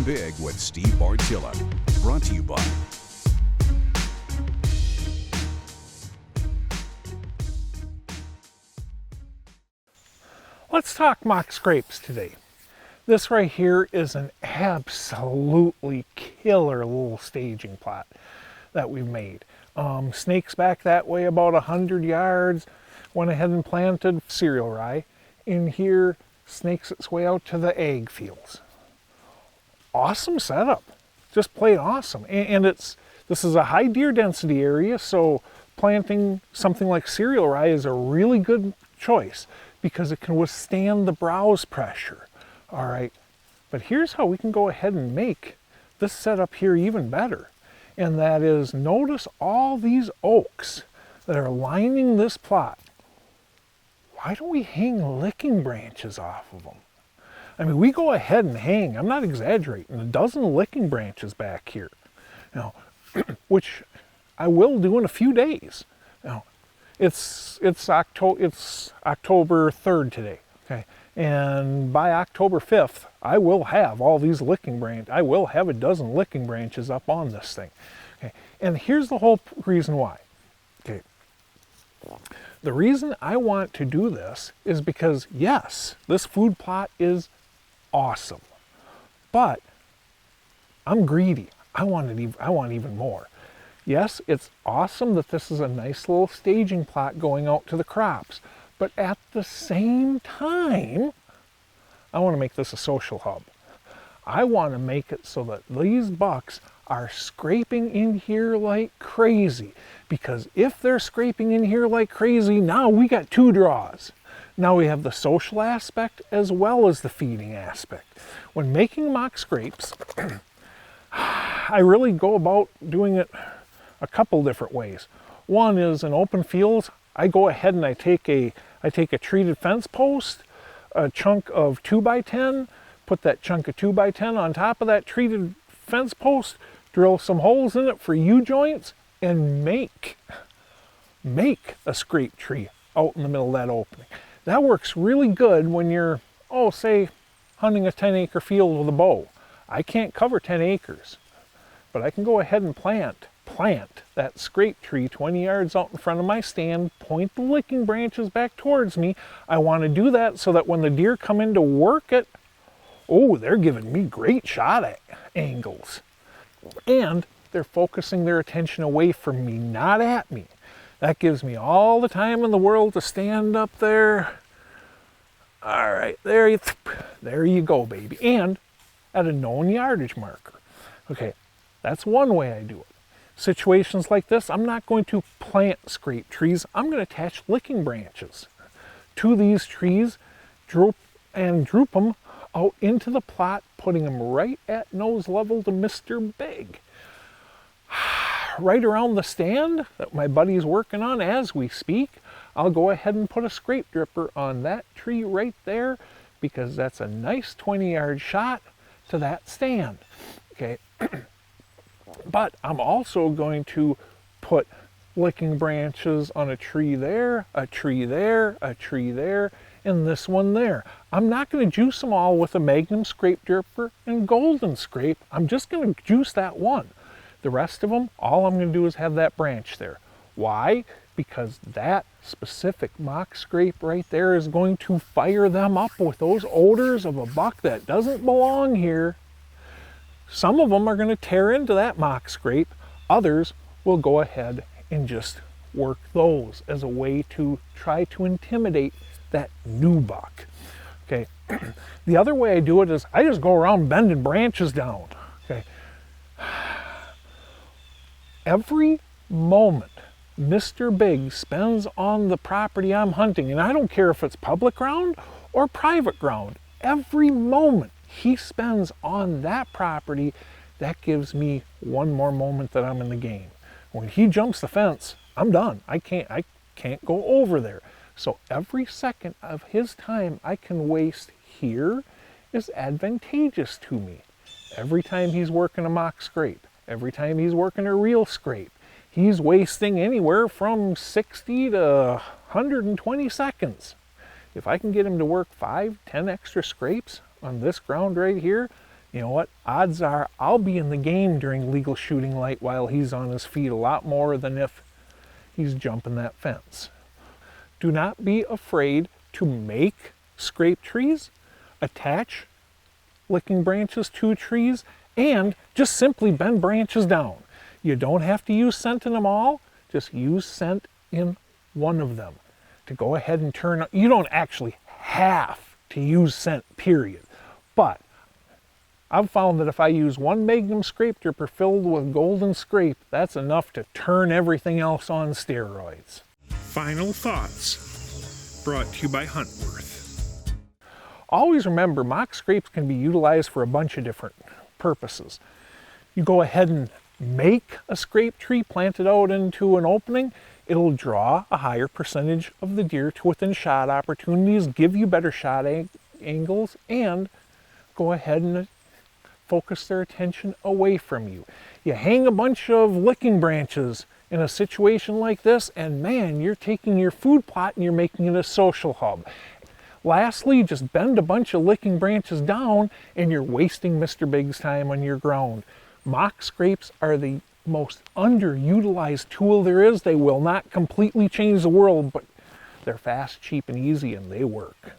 Dream Big with Steve Bartilla. Brought to you by Let's talk mock scrapes today. This right here is an absolutely killer little staging plot that we've made. Snakes back that way about 100 yards. Went ahead and planted cereal rye. In here, snakes its way out to the ag fields. Awesome setup. Just plain awesome. And this is a high deer density area, so planting something like cereal rye is a really good choice because it can withstand the browse pressure. All right, but here's how we can go ahead and make this setup here even better. And that is, notice all these oaks that are lining this plot. Why don't we hang licking branches off of them? I mean, we go ahead and hang, I'm not exaggerating, a dozen licking branches back here. Now, which I will do in a few days. Now, it's October 3rd today, okay? And by October 5th, I will have all these licking branches. I will have a dozen licking branches up on this thing, okay? And here's the whole reason why, okay? The reason I want to do this is because, yes, this food plot is awesome, but I'm greedy. I want even more. Yes, it's awesome that this is a nice little staging plot going out to the crops, but at the same time, I want to make this a social hub. I want to make it so that these bucks are scraping in here like crazy, because if they're scraping in here like crazy, now we got two draws. Now we have the social aspect as well as the feeding aspect. When making mock scrapes, I really go about doing it a couple different ways. One is in open fields, I go ahead and I take a treated fence post, a chunk of 2x10, put that chunk of 2x10 on top of that treated fence post, drill some holes in it for U-joints, and make a scrape tree out in the middle of that opening. That works really good when you're, say, hunting a 10-acre field with a bow. I can't cover 10 acres, but I can go ahead and plant that scrape tree 20 yards out in front of my stand, point the licking branches back towards me. I want to do that so that when the deer come in to work it, they're giving me great shot angles. And they're focusing their attention away from me, not at me. That gives me all the time in the world to stand up there. All right, there you go, baby. And at a known yardage marker. Okay, that's one way I do it. Situations like this, I'm not going to plant scrape trees. I'm going to attach licking branches to these trees, droop them out into the plot, putting them right at nose level to Mr. Big. Right around the stand that my buddy's working on as we speak, I'll go ahead and put a scrape dripper on that tree right there, because that's a nice 20-yard shot to that stand. Okay. But I'm also going to put licking branches on a tree there, a tree there, a tree there, and this one there. I'm not going to juice them all with a Magnum scrape dripper and Golden scrape. I'm just going to juice that one. The rest of them, all I'm going to do is have that branch there. Why? Because that specific mock scrape right there is going to fire them up with those odors of a buck that doesn't belong here. Some of them are going to tear into that mock scrape. Others will go ahead and just work those as a way to try to intimidate that new buck. Okay. The other way I do it is I just go around bending branches down. Okay. Every moment Mr. Big spends on the property I'm hunting, and I don't care if it's public ground or private ground, every moment he spends on that property, that gives me one more moment that I'm in the game. When he jumps the fence, I'm done. I can't go over there. So every second of his time I can waste here is advantageous to me. Every time he's working a mock scrape, every time he's working a real scrape, he's wasting anywhere from 60 to 120 seconds. If I can get him to work 5, 10 extra scrapes on this ground right here, you know what? Odds are I'll be in the game during legal shooting light while he's on his feet a lot more than if he's jumping that fence. Do not be afraid to make scrape trees, attach licking branches to trees, and just simply bend branches down. You don't have to use scent in them all, just use scent in one of them to go ahead and turn. You don't actually have to use scent, period. But I've found that if I use one Magnum scrape stripper filled with golden scrape, that's enough to turn everything else on steroids. Final thoughts, brought to you by Huntworth. Always remember, mock scrapes can be utilized for a bunch of different purposes. You go ahead and make a scrape tree, plant it out into an opening, it'll draw a higher percentage of the deer to within shot opportunities, give you better shot angles, and go ahead and focus their attention away from you. You hang a bunch of licking branches in a situation like this, and man, you're taking your food plot and you're making it a social hub. Lastly, just bend a bunch of licking branches down and you're wasting Mr. Big's time on your ground. Mock scrapes are the most underutilized tool there is. They will not completely change the world, but they're fast, cheap, and easy, and they work.